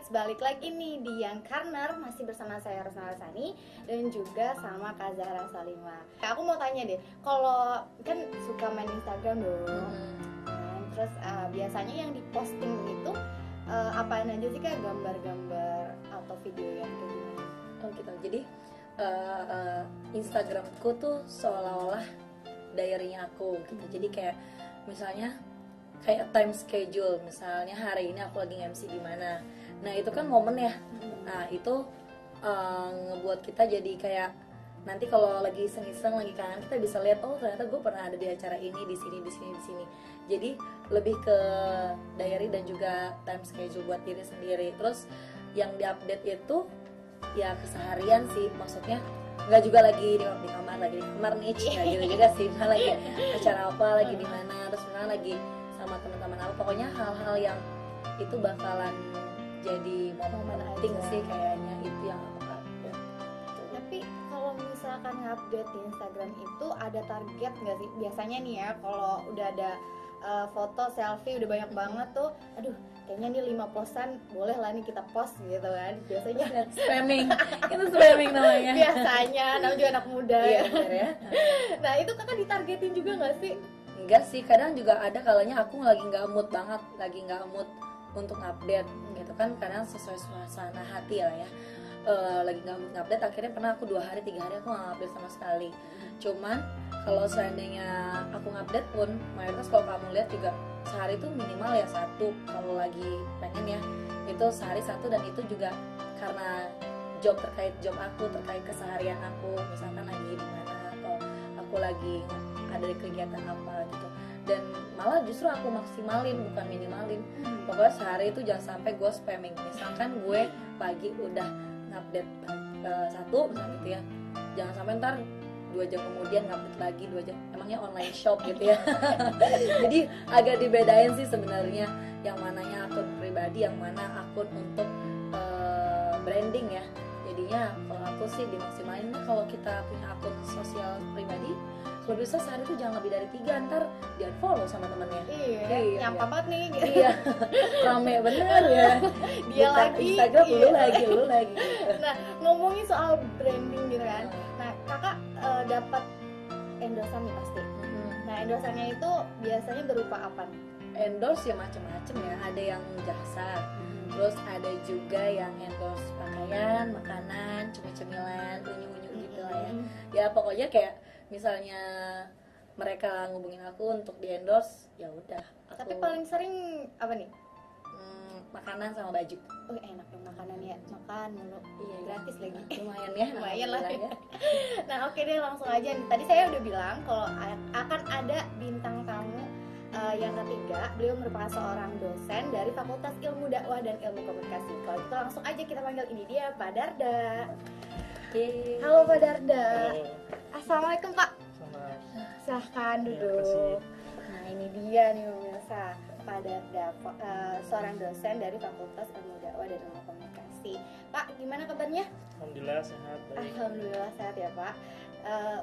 Eits, balik lagi nih di Young Corner, masih bersama saya Rosna Rasani dan juga sama Kak Zahra Salimah. Aku mau tanya deh, kalau kan suka main Instagram dong, terus biasanya yang diposting itu apaan aja sih Kak, gambar-gambar atau video yang kayak gimana? Oh gitu, jadi Instagramku tuh seolah-olah diary-nya aku gitu. Jadi kayak misalnya kayak time schedule, misalnya hari ini aku lagi MC di mana. Nah itu kan momen ya. Nah itu ngebuat kita jadi kayak nanti kalau lagi iseng-iseng, lagi kangen, kita bisa lihat, oh ternyata gue pernah ada di acara ini, di sini, di sini, di sini. Jadi lebih ke diary dan juga time schedule buat diri sendiri. Terus yang diupdate itu ya keseharian sih, maksudnya nggak juga lagi di kamar nih, nggak gitu juga sih. Misalnya lagi acara apa, lagi di mana, terus misalnya lagi sama teman-teman apa, pokoknya hal-hal yang itu bakalan jadi momen penting sih kayaknya, itu yang aku update. Tapi kalau misalkan ngupdate di Instagram itu ada target nggak sih? Biasanya nih ya, kalau udah ada foto selfie udah banyak banget tuh, aduh kayaknya nih 5 postan boleh lah nih kita post gitu kan. Biasanya spamming, itu spamming namanya. Biasanya, namanya juga anak muda. Iya bener ya. Nah itu kakak ditargetin juga nggak sih? Enggak sih, kadang juga ada kalanya aku lagi nggak mood banget, lagi nggak mood untuk update gitu kan, kadang sesuai suasana hati lah ya. Lagi nggak mood update, akhirnya pernah aku 2 hari 3 hari aku nggak update sama sekali. Cuman kalau seandainya aku ngupdate pun, mayoritas kalau kamu lihat juga sehari itu minimal ya 1, kalau lagi pengen ya itu sehari 1, dan itu juga karena terkait job aku, terkait keseharian aku, misalkan lagi di mana atau aku lagi ada di kegiatan apa gitu. Dan malah justru aku maksimalin, bukan minimalin. Pokoknya sehari itu jangan sampai gue spamming. Misalkan gue pagi udah ngupdate 1 misalnya gitu ya, jangan sampai ntar 2 jam kemudian ngupdate lagi 2 jam, emangnya online shop gitu ya. Jadi agak dibedain sih sebenarnya, yang mananya akun pribadi, yang mana akun untuk branding ya. Jadinya kalau aku sih dimaksimalin. Kalau kita punya akun sosial pribadi, kalau bisa sehari itu jangan lebih dari 3, ntar di unfollow sama temennya. Iya, nyampe banget nih gitu. Iya, rame bener ya. Dia buka lagi Instagram, iya. lu lagi. Nah ngomongin soal branding gitu kan, nah kakak dapat endorsan nih pasti. Nah endorsannya itu biasanya berupa apa nih? Endorse ya macam-macam ya, ada yang jasa, terus ada juga yang endorse pakaian, makanan, cemil-cemilan, unyu-unyu gitu lah ya. Ya pokoknya kayak misalnya mereka ngubungin aku untuk di endorse, ya udah. Tapi paling sering apa nih? Makanan sama baju. Oh enak dong makanan ya, makan mulu. Iya, gratis lagi. Lumayan ya. Lumayan lah ya. Nah oke deh, langsung aja nih. Tadi saya udah bilang kalau akan ada bintang tamu yang ketiga. Beliau merupakan seorang dosen dari Fakultas Ilmu Dakwah dan Ilmu Komunikasi. Kalau gitu langsung aja kita panggil, ini dia Pak Darda. Halo Pak Darda. Halo. Assalamualaikum Pak. Silahkan duduk. Nah ini dia nih pemirsa, Pak Darda, seorang dosen dari Fakultas Ilmu Dakwah dan Ilmu Komunikasi. Pak, gimana kabarnya? Alhamdulillah sehat. Baik. Alhamdulillah sehat ya Pak.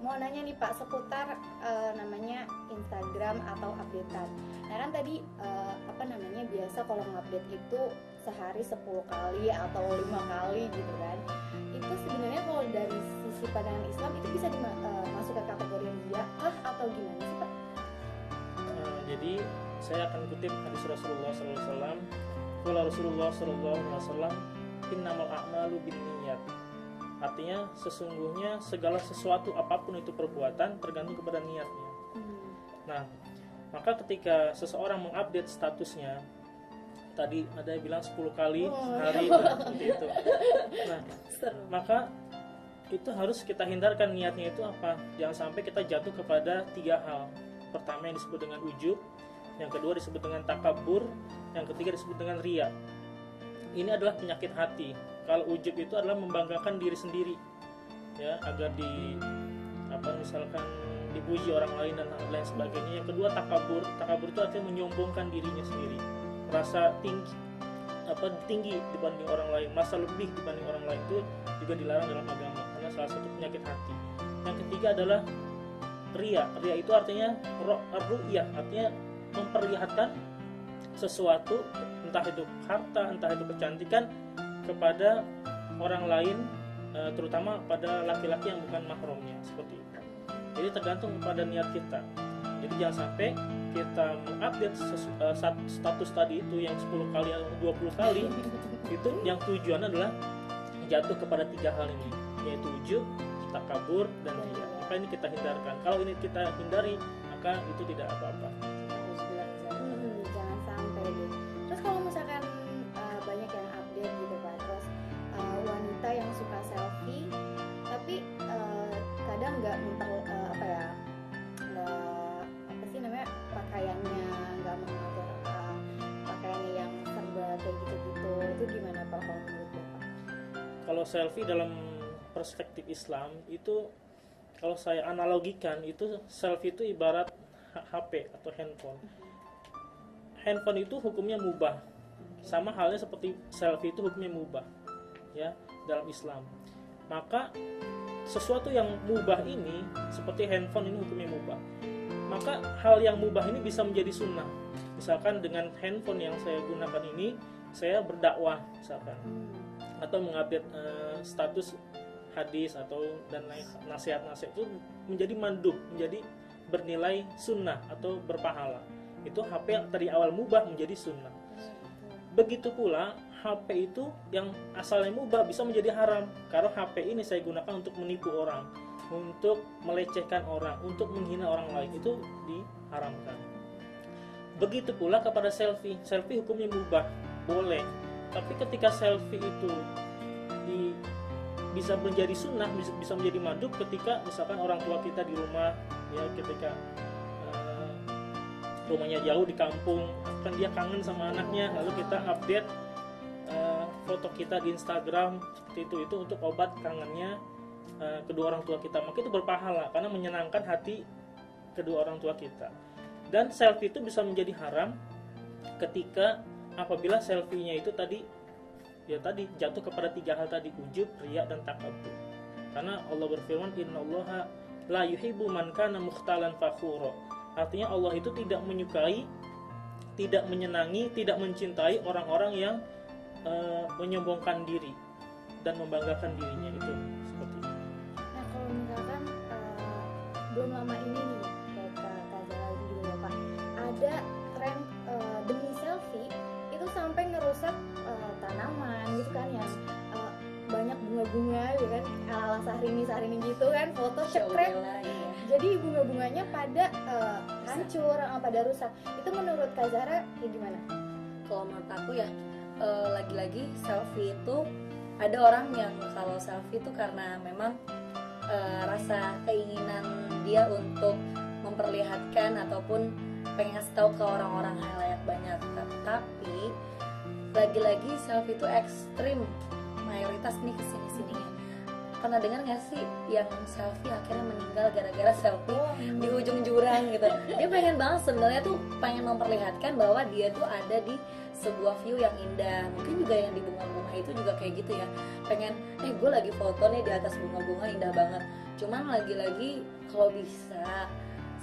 Mau nanya nih Pak seputar namanya Instagram atau updatean. Nah kan tadi biasa kalau ngupdate itu sehari 10 kali atau 5 kali gitu kan. Itu sebenarnya kalau dari sisi pandangan Islam itu bisa dimasuk ke kategori riya atau gimana sih Pak? Jadi saya akan kutip hadis Rasulullah SAW. Qala Rasulullah SAW, innamal a'malu binniyat. Artinya sesungguhnya segala sesuatu apapun itu perbuatan tergantung kepada niatnya. Nah, maka ketika seseorang mengupdate statusnya, tadi ada yang bilang 10 kali sehari seperti itu. Nah, maka itu harus kita hindarkan, niatnya itu apa? Jangan sampai kita jatuh kepada 3 hal. Pertama yang disebut dengan ujub, yang kedua disebut dengan takabur, yang ketiga disebut dengan riya. Ini adalah penyakit hati. Kalau ujub itu adalah membanggakan diri sendiri, ya, agar misalkan dipuji orang lain dan lain sebagainya. Yang kedua takabur itu artinya menyombongkan dirinya sendiri, merasa tinggi dibanding orang lain, merasa lebih dibanding orang lain. Itu juga dilarang dalam agama karena salah satu penyakit hati. Yang ketiga adalah riya itu artinya ru'yah, artinya memperlihatkan sesuatu, entah itu harta, entah itu kecantikan, kepada orang lain, terutama pada laki-laki yang bukan mahramnya, seperti itu. Jadi tergantung kepada niat kita. Jadi jangan sampai kita mengupdate status tadi itu yang 10 kali atau 20 kali itu yang tujuan adalah jatuh kepada 3 hal ini, yaitu ujub, takabur, dan riya. Maka ini kita hindarkan. Kalau ini kita hindari, maka itu tidak apa-apa. Jangan sampai deh. Terus kalau misalkan banyak yang update gitu Pak, terus wanita yang suka selfie tapi kadang nggak pakaiannya nggak mengatur, pakaiannya yang serba kayak gitu-gitu, itu gimana Pak kalau menurut Bapak? Kalau selfie dalam perspektif Islam itu, kalau saya analogikan itu, selfie itu ibarat HP atau handphone. Handphone itu hukumnya mubah, sama halnya seperti selfie itu hukumnya mubah, ya, dalam Islam. Maka sesuatu yang mubah ini, seperti handphone ini hukumnya mubah, maka hal yang mubah ini bisa menjadi sunnah. Misalkan dengan handphone yang saya gunakan ini, saya berdakwah misalkan, atau mengupdate status hadis atau dan nasihat-nasihat, itu menjadi mandub, menjadi bernilai sunnah atau berpahala. Itu HP yang tadi awal mubah menjadi sunnah. Begitu pula HP itu yang asalnya mubah bisa menjadi haram, karena HP ini saya gunakan untuk menipu orang, untuk melecehkan orang, untuk menghina orang lain, itu diharamkan. Begitu pula kepada selfie. Selfie hukumnya mubah, boleh. Tapi ketika selfie itu bisa menjadi sunnah, bisa menjadi mandub ketika misalkan orang tua kita di rumah, ya, ketika rumahnya jauh di kampung, kan dia kangen sama anaknya, lalu kita update foto kita di Instagram seperti itu untuk obat kangennya kedua orang tua kita. Maka itu berpahala karena menyenangkan hati kedua orang tua kita. Dan selfie itu bisa menjadi haram ketika apabila selfie-nya itu tadi jatuh kepada 3 hal tadi, ujub, riya, dan takabur. Karena Allah berfirman, innallaha la yuhibbu man kana mukhtalan fakhura. Artinya Allah itu tidak menyukai, tidak menyenangi, tidak mencintai orang-orang yang menyombongkan diri dan membanggakan dirinya, itu seperti itu. Nah kalau misalkan belum lama ini nih Kak Zara juga Bapak, ada tren demi selfie itu sampai ngerusak tanaman gitu kan, yang banyak bunga-bunga gitu kan, ala Syahrini gitu kan, foto cekrek, jadi bunga-bunganya pada hancur, pada rusak. Itu menurut Kak Zara gimana? Kalau menurut aku ya, lagi-lagi selfie itu ada orang yang kalau selfie itu karena memang rasa keinginan dia untuk memperlihatkan ataupun pengen ngasih tahu ke orang-orang halayak banyak. Tapi lagi-lagi selfie itu ekstrim, mayoritas nih kesini-sininya. Pernah dengar nggak sih yang selfie akhirnya meninggal gara-gara selfie di ujung jurang gitu? Dia pengen banget sebenarnya tuh, pengen memperlihatkan bahwa dia tuh ada di sebuah view yang indah. Mungkin juga yang di bunga-bunga itu juga kayak gitu ya, pengen gue lagi foto nih di atas bunga-bunga indah banget. Cuman lagi-lagi kalau bisa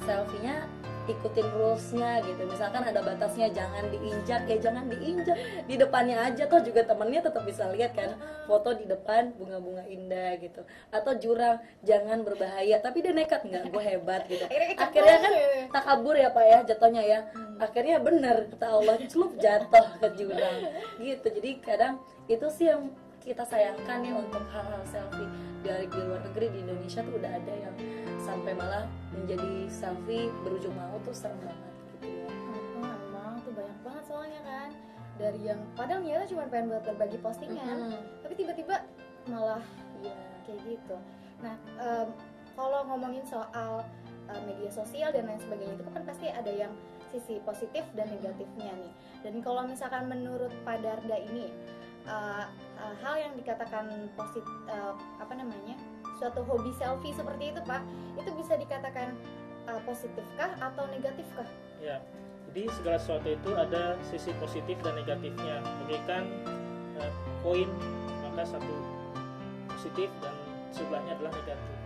selfie-nya ikutin rules-nya gitu. Misalkan ada batasnya, jangan diinjak, ya jangan diinjak, di depannya aja, toh juga temennya tetap bisa lihat kan foto di depan bunga-bunga indah gitu. Atau jurang, jangan berbahaya, tapi dia nekat, enggak, gue hebat gitu. Akhirnya kan takabur ya Pak ya jatuhnya ya. Akhirnya bener kata Allah, celup jatuh ke jurang gitu. Jadi kadang itu sih yang kita sayangkan ya, untuk hal-hal selfie. Dari di luar negeri, di Indonesia tuh udah ada yang sampai malah menjadi selfie berujung maut, tuh serem banget gitu ya. Emang tuh banyak banget soalnya kan, dari yang padahal niatnya cuma pengen buat berbagi postingan, tapi tiba-tiba malah kayak gitu. Nah kalau ngomongin soal media sosial dan lain sebagainya, itu kan pasti ada yang sisi positif dan negatifnya nih. Dan kalau misalkan menurut Pak Darda ini, hal yang dikatakan positif, suatu hobi selfie seperti itu Pak, itu bisa dikatakan positifkah atau negatifkah? Ya, jadi segala sesuatu itu ada sisi positif dan negatifnya. Bagaikan koin, maka satu positif dan sebelahnya adalah negatif.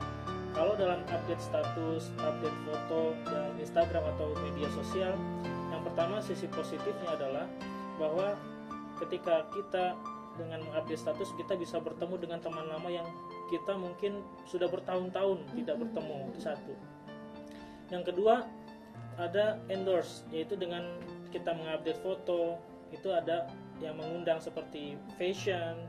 Kalau dalam update status, update foto dalam Instagram atau media sosial, yang pertama sisi positifnya adalah bahwa ketika kita dengan mengupdate status kita bisa bertemu dengan teman lama yang kita mungkin sudah bertahun-tahun tidak bertemu. Itu satu. Yang kedua ada endorse, yaitu dengan kita mengupdate foto itu ada yang mengundang seperti fashion,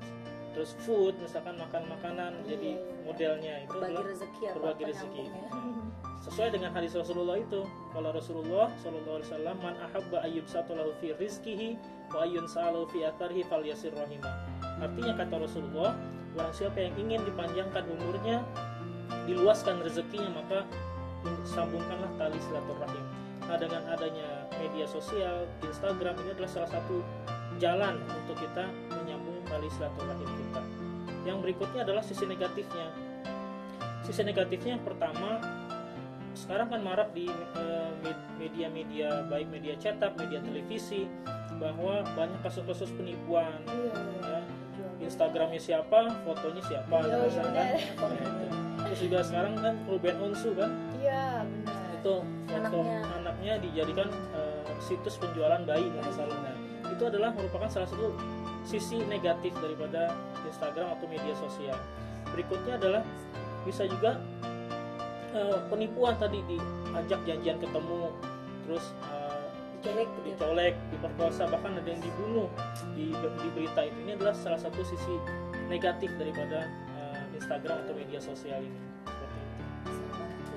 terus food, misalkan makan makanan, jadi modelnya itu berbagi adalah rezeki ya, berbagi Pak, rezeki. penyambung ya. Nah, sesuai dengan hadis Rasulullah itu, kalau Rasulullah Shallallahu Alaihi Wasallam, man ahabba ayyub satulahu fi rizkihi wa ayyun salahu fi atharihi falyasir rahimah. Artinya kata Rasulullah, barang siapa yang ingin dipanjangkan umurnya, diluaskan rezekinya, maka sambungkanlah tali silaturahim. Nah, dengan adanya media sosial, Instagram ini adalah salah satu jalan untuk kita menyambung tali silaturahim kita. Yang berikutnya adalah sisi negatifnya. Sisi negatifnya yang pertama, sekarang kan marak di media-media, baik media cetak, media televisi, bahwa banyak kasus-kasus penipuan. Ya. Instagramnya siapa, fotonya siapa, misalkan. Terus juga sekarang kan Ruben Onsu kan, Iya benar. itu foto anaknya dijadikan situs penjualan bayi misalnya. Nah, itu adalah merupakan salah satu sisi negatif daripada Instagram atau media sosial. Berikutnya adalah bisa juga penipuan, tadi diajak janjian ketemu, terus dicolek, diperkosa, bahkan ada yang dibunuh di berita itu. Ini adalah salah satu sisi negatif daripada Instagram atau media sosial ini. Seperti itu.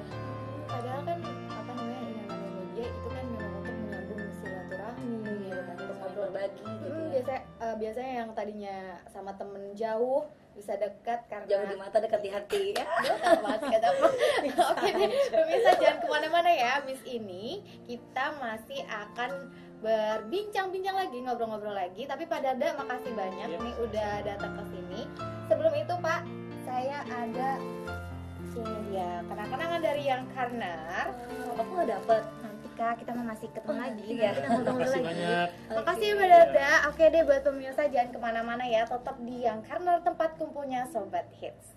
Padahal kan apa namanya, yang namanya media itu kan memang untuk menyambung silaturahmi gitu kan, untuk ngobrol berbagi gitu ya. Biasanya yang tadinya sama temen jauh bisa dekat karena Jauh di mata, dekat di hati ya. Oke deh, pemirsa jangan kemana-mana ya. Abis ini kita masih akan berbincang-bincang lagi, ngobrol-ngobrol lagi. Tapi Pak Dada makasih banyak nih udah datang ke sini. Sebelum itu Pak, saya ada ini dia kenang-kenangan dari yang Karnar. Aku nggak dapet. Nanti Kak kita masih ketemu lagi ya. Kita ngobrol Terima kasih lagi. banyak. Makasih Mbak Dada. Oke deh, buat pemirsa jangan kemana-mana ya, tetap di yang Karnar, tempat kumpulnya Sobat Hits.